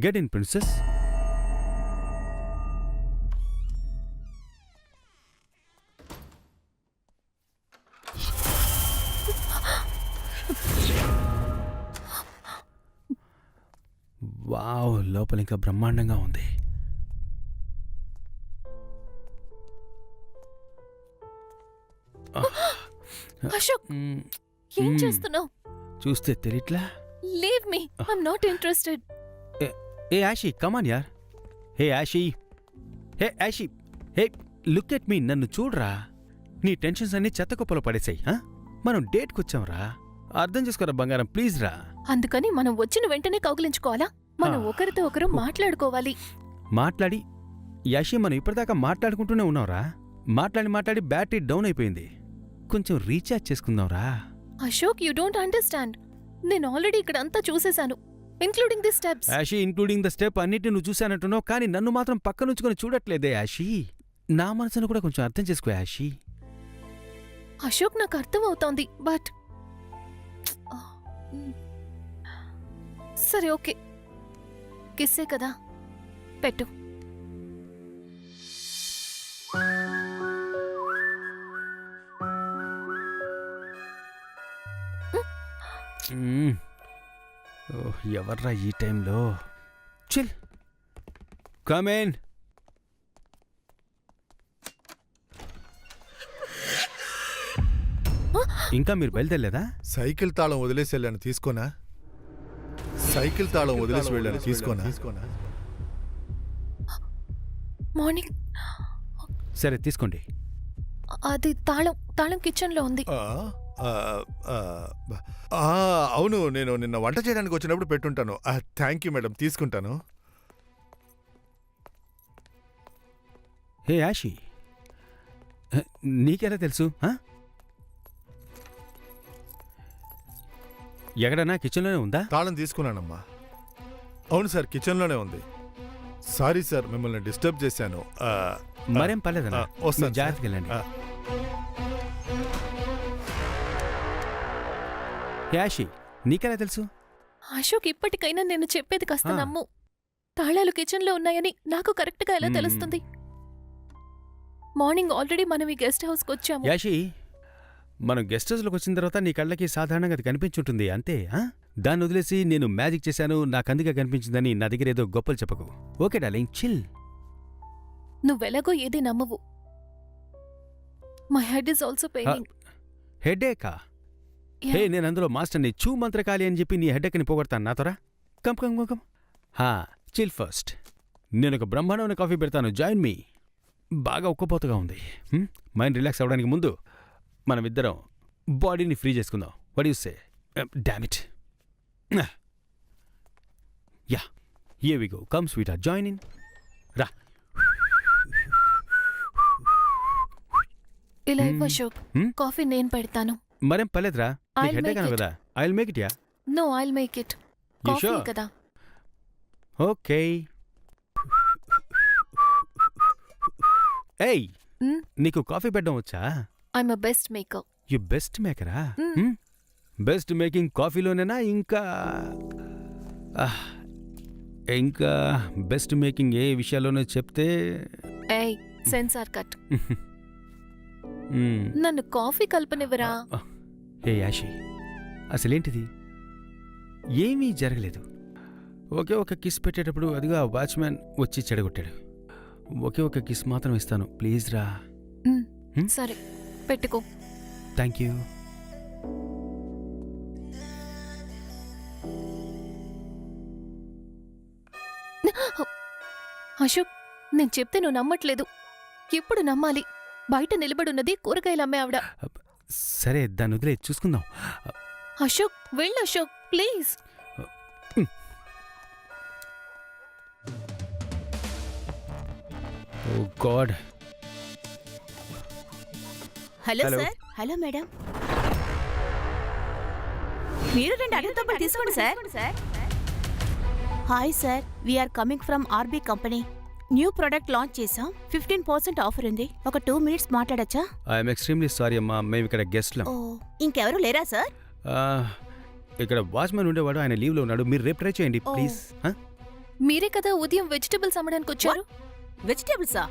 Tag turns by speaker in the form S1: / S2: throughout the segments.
S1: Get in princess. Wow, లోపల ఇంకా బ్రహ్మాండంగా ఉంది.
S2: అశోక్, ఏం చేస్తున్నావు?
S1: చూస్తే తెలియట్లా.
S2: Leave me, I'm not interested.
S1: ఏ యాషి, కమాన్ యార్. Hey Yashi, hey Yashi, hey look at me. నన్ను చూడరా. నీ టెన్షన్స్ అన్ని చెత్త కుప్పలో పడేసాయి. మనం డేట్కొచ్చాంరా. అర్థం చేసుకోరా బంగారం, ప్లీజ్ రా.
S2: అందుకని మనం వచ్చిన వెంటనే కౌగిలించుకోవాలా? మనం ఒకరితో ఒకరు మాట్లాడుకోవాలి.
S1: మాట్లాడి యాషి, మనం ఇప్పటిదాకా మాట్లాడుకుంటూనే ఉన్నావురా. మాట్లాడి మాట్లాడి బ్యాటరీ డౌన్ అయిపోయింది. కొంచెం రీఛార్జ్ చేసుకుందాంరా.
S2: Ashok, you don't understand. నేను ఆల్రెడీ ఇక్కడ అంతా చూసేశాను, including the steps.
S1: Yashi, including the step అన్నిటిని నువ్వు చూశానంటున్నావు, కానీ నన్ను మాత్రం పక్కనుంచుకొని చూడట్లేదే యాషి. నా మనసును కూడా కొంచెం అర్థం చేసుకో యాషి.
S2: అశోక్, నాకు అర్థం అవుతోంది, బట్ సరే ఓకే, కిస్సే కదా, పెట్టు.
S1: ఎవర్రా ఈ టైంలో? Chill, come. ఇంకా మీరు బయలుదేరలేదా?
S3: సైకిల్ తాళం వదిలేసి వెళ్ళాను, తీసుకోనా? సైకిల్ తాళం వదిలేసి వెళ్ళాను, తీసుకోనా?
S2: మార్నింగ్.
S1: సరే తీసుకోండి.
S2: అది తాళం కిచెన్ లో ఉంది.
S3: అవును, నేను నిన్న వంట చేయడానికి వచ్చినప్పుడు పెట్టుంటాను. థ్యాంక్ యూ మేడం, తీసుకుంటాను.
S1: హే యాషి, నీకెలా తెలుసు? ఎక్కడన్నా కిచెన్లోనే ఉందా?
S3: తాళం తీసుకున్నానమ్మా. అవును సార్, కిచెన్లోనే ఉంది. సారీ సార్, మిమ్మల్ని డిస్టర్బ్ చేశాను.
S1: మరేం పర్లేదన్నా,
S3: వస్తాను,
S1: జాగ్రత్తగా వెళ్ళండి. యాషి, నీకెలా తెలుసు?
S2: అశోక్, ఇప్పటికైనా నేను చెప్పేది కాస్త నమ్ము. తాళాలు కిచెన్ లో ఉన్నాయని నాకు కరెక్ట్ గా ఎలా తెలుస్తుంది? మార్నింగ్ ఆల్రెడీ మనం ఈ గెస్ట్ హౌస్ కి వచ్చాము.
S1: యాషి, మనం గెస్ట్ హౌస్లోకి వచ్చిన తర్వాత నీ కళ్ళకి సాధారణంగా అది కనిపించుంటుంది అంతే. దాన్ని వదిలేసి నేను మ్యాజిక్ చేశాను, నాకు అందుకే కనిపించిందని నా దగ్గర ఏదో గొప్పలు చెప్పకు. Okay darling, chill.
S2: నువ్వెలాగో ఏది నమ్మవు. My head is also paining.
S1: హెడేకా? హే, నేను అందులో మాస్టర్ని, చూ మంత్రకాళి అని చెప్పి నీ హెడేక్ని పోగొడతాను నాతోరా. Come come come come. Chill first. నేను ఒక బ్రహ్మాండమైన కాఫీ పెడతాను, జాయిన్ మీ. బాగా ఉక్కపోతగా ఉంది. మైండ్ రిలాక్స్ అవ్వడానికి ముందు మనమిద్దరం బాడీని ఫ్రీ చేసుకుందాం. What you say? Damn it. Yeah, here we go. Come sweet, join in. రా.
S2: ఇలా ఇవ్వు అశోక్, కాఫీ నేను పెడతాను.
S1: మరేం పర్లేదురా, నీకు హెడేక్ అను కదా. I will make it. Yeah,
S2: no, I will make it. Coffee కదా.
S1: ఓకే. ఏయ్, నీకు కాఫీ పెట్టడం వచ్చా?
S2: I'm a best maker.
S1: You best మేకరా? బెస్ట్ మేకింగ్ కాఫీలోనేనా? ఇంకా బెస్ట్ మేకింగ్ ఏ విషయాల్లోనే చెప్తే.
S2: ఏయ్, సెన్సార్ కట్. నన్ను కాఫీ కల్పనివ్వరా?
S1: హే యాషి, అసలేంటిది? ఏమీ జరగలేదు. ఒకే ఒక కిస్ పెట్టేటప్పుడు అదిగా వాచ్మ్యాన్ వచ్చి చెడగొట్టాడు. ఒకే ఒక కిస్ మాత్రం ఇస్తాను, ప్లీజ్ రా.
S2: సరే, పెట్టుకో.
S1: Thank you.
S2: అశోక్, నేను చెప్తే నువ్వు నమ్మట్లేదు. ఎప్పుడు నమ్మాలి? బయట నిలబడున్నది కూరగాయలు అమ్మే ఆవిడ.
S1: సరే, దాన్ని వదిలే, చూసుకుందాం.
S2: అశోక్, వెళ్ళు Ashok, please.
S1: Oh God.
S4: Hello sir. Hello madam. మీరు రెండు అడుగుతప్పులు తీసుకోండి sir. Hi sir, we're coming from RB company. New product launch చేసాం. 15% ఆఫర్ ఉంది. ఒక 2 minutes మాట్లాడచ్చా?
S1: ఐఎమ్ ఎక్స్ట్రీమ్లీ సారీ అమ్మా, మేము ఇక్కడ గెస్ట్లం.
S4: ఇంకెవరు లేరా సార్?
S1: ఇక్కడ వాచ్మెన్ ఉండేవాడు, ఆయన లీవ్లో ఉన్నాడు. మీరు రేపు ట్రై చేయండి ప్లీజ్.
S2: మీరే కదా ఉదయం వెజిటబుల్స్ అమ్మడానికి వచ్చారు.
S4: వెజిటేబుల్సా?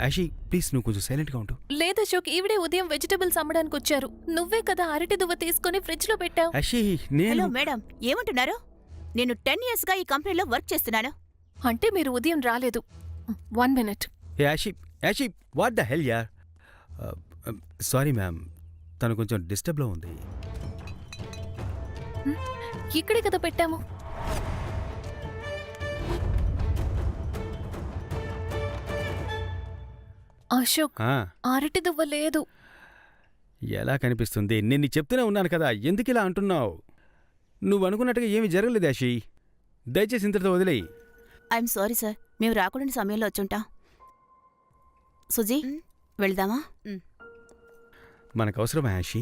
S1: యాషి ప్లీజ్ నువ్వు కొంచెం సైలెంట్గా ఉండు.
S2: లేదు అశోక్, ఈవిడే ఉదయం వెజిటబుల్స్ అమ్మడానికి వచ్చారు. నువ్వే కదా అరటి దువ్వ తీసుకుని ఫ్రిడ్జ్ లో పెట్టావు.
S1: యాషి
S4: హలో
S1: నేను
S4: మేడం, ఏమంటున్నారు? నేను 10 years గా ఈ కంపెనీలో వర్క్ చేస్తున్నాను.
S2: అంటే మీరు ఉదయం రాలేదు. 1 minute.
S1: Yashi Yashi what the hell యార్. సారీ మ్యామ్, తను కొంచెం డిస్టర్బ్లో ఉంది.
S2: ఇక్కడే కదా పెట్టాము. అశోక్,
S1: ఆ,
S2: అరటి దువ్వ లేదు.
S1: ఎలా కనిపిస్తుంది? నేను నీకు చెప్తూనే ఉన్నాను కదా, ఎందుకు ఇలా అంటున్నావు? నువ్వు అనుకున్నట్టుగా ఏమీ జరగలేదు యాషి. దయచేసి ఇంతటితో వదిలేయి.
S4: ఐఎమ్ సారీ సార్, మేము రాకూడని సమయంలో వచ్చుంటాం. సుజీ, వెళ్దామా?
S1: మనకు అవసరమా యాషి?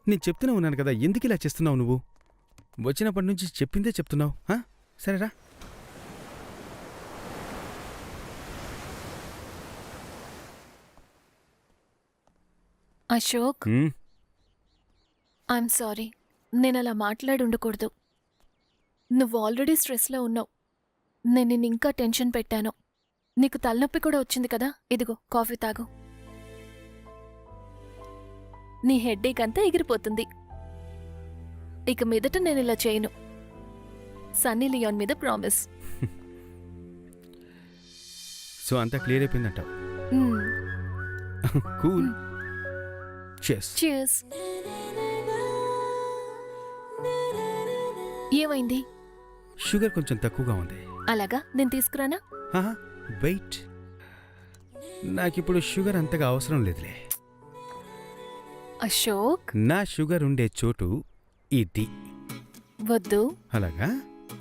S1: నేను చెప్తూనే ఉన్నాను కదా, ఎందుకు ఇలా చేస్తున్నావు నువ్వు? వచ్చినప్పటి నుంచి చెప్పిందే చెప్తున్నావు. సరేరా.
S2: అశోక్,
S1: హ్మ్,
S2: ఐఎమ్ సారీ. నేను అలా మాట్లాడి ఉండకూడదు. నువ్వు ఆల్రెడీ స్ట్రెస్లో ఉన్నావు. నేను నిన్ను ఇంకా టెన్షన్ పెట్టాను. నీకు తలనొప్పి కూడా వచ్చింది కదా, ఇదిగో కాఫీ తాగు. నీ హెడ్ఏక్ అంతా ఎగిరిపోతుంది. ఇక మీదట నేను ఇలా చేయను. సన్నీ లియోన్ మీద ప్రామిస్.
S1: సో అంతా క్లియర్ అయిపోయిందంటావు. కూల్. చెస్.
S2: Cheers. ఏమైంది?
S1: షుగర్ కొంచెం తక్కువగా ఉంది.
S2: అలాగా, నేను తీసుకురానా?
S1: వెయిట్, నాకిప్పుడు షుగర్ అంతగా అవసరం లేదులే.
S2: అశోక్,
S1: నా షుగర్ ఉండే చోటు ఇది.
S2: వద్దు.
S1: అలాగా?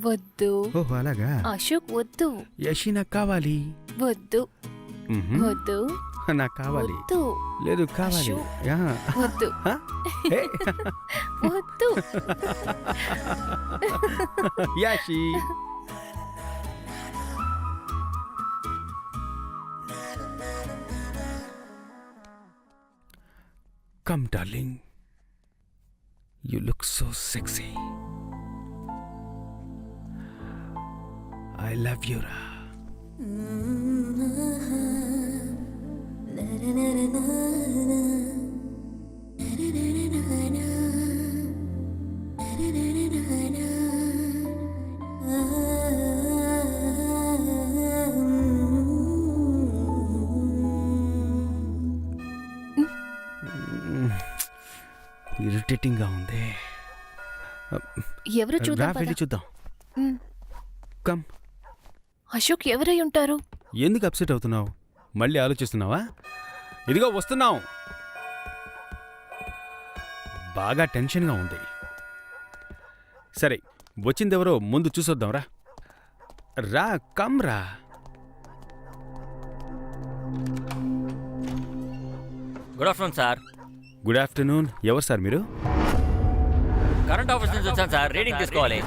S2: వద్దు.
S1: ఓహో అలాగా.
S2: అశోక్, వద్దు.
S1: యషి నాకు కావాలి.
S2: వద్దు.
S1: మ్హూ.
S2: వద్దు.
S1: నాకు కావాలి.
S2: వద్దు.
S1: లేదు కావాలి.
S2: అశో.
S1: యా.
S2: వద్దు.
S1: హ? హే.
S2: వద్దు.
S1: Yashi. Come, darling. You look so sexy. I love you, Ra. Irritating గా ఉంది.
S2: ఎవరు
S1: రా
S2: చూద్దాం
S1: వెళ్ళి
S2: పద.
S1: చూద్దాం.
S2: మ్.
S1: కమ్.
S2: అశోక్, ఎవరై ఉంటారు?
S1: ఎందుకు అప్సెట్ అవుతున్నావు? మళ్ళీ ఆలోచిస్తున్నావా? ఇదిగో వస్తున్నాం. బాగా టెన్షన్గా ఉంది. సరే, వచ్చిందెవరో ముందు చూసొద్దాం. రా రా, కమ్ రా.
S5: Good afternoon sir.
S1: Good afternoon. ఎవరు సార్ మీరు?
S5: కరెంట్ ఆఫీస్ నుంచి వచ్చాను సార్, రీడింగ్ తీసుకోవాలి.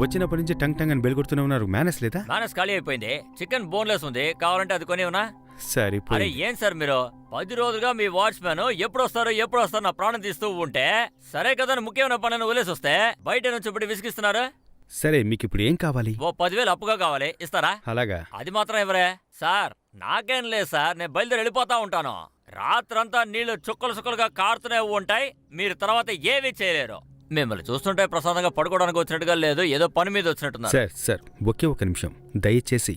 S1: వచ్చినప్పటి నుంచి టంగ్ టంగ్ అని బెల్కొడుతూనే ఉన్నారు. మేనస్ లేదా?
S5: మేనస్ ఖాళీ అయిపోయింది. చికెన్ బోన్లెస్ ఉంది, కావాలంటే అది కొని ఉన్నా. అరే
S1: సరిపోయి.
S5: ఏం సార్ మీరు 10 రోజులుగా మీ వాచ్మ్యాన్ ఎప్పుడు వస్తారు నా ప్రాణం తీస్తూ ఉంటే, సరే కదా అని ముఖ్యమైన పనులను వదిలేసి వస్తే బయట నుంచి ఇప్పుడు విసిగిస్తున్నారు.
S1: సరే, మీకు ఇప్పుడు ఏం కావాలి?
S5: ఓ 10,000 అప్పుగా కావాలి, ఇస్తారా?
S1: అలాగా?
S5: అది మాత్రం ఎవరే సార్? నాకేం లేదు సార్, నేను బయలుదేరి వెళ్ళిపోతా ఉంటాను. రాత్రంతా నీళ్లు చుక్కలు చుక్కలుగా కారుతూనే ఉంటాయి, మీరు తర్వాత ఏమీ చేయలేరు. మిమ్మల్ని చూస్తుంటే ప్రసాదంగా పడుకోవడానికి వచ్చినట్టుగా లేదు, ఏదో పని మీద వచ్చినట్టున్నారు.
S1: సార్ సార్, ఒకే ఒక నిమిషం దయచేసి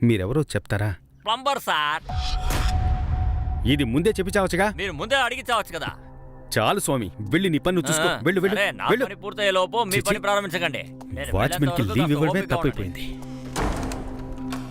S1: మీరెవరో చెప్తారా?
S5: Plumber sir.
S1: ఇది ముందే చెప్పి చావచ్చుగా.
S5: మీరు ముందే అడిగి చావచ్చు కదా.
S1: చాలు స్వామి, వెళ్ళి నీ పన్ను చూసుకో. వెళ్ళు వెళ్ళు
S5: సరే, నా
S1: వెళ్ళు.
S5: పని పూర్తయ్యే లోపు మీ
S1: చిచి.
S5: పని ప్రారంభించకండి. నేను
S1: వాచ్మెన్కి
S5: వెళ్ళేంత వరకు
S1: లీవ్
S5: కాస్త
S1: ఇవ్వడమే
S5: ఓపికగా ఉండండి.
S1: తప్పైపోయింది.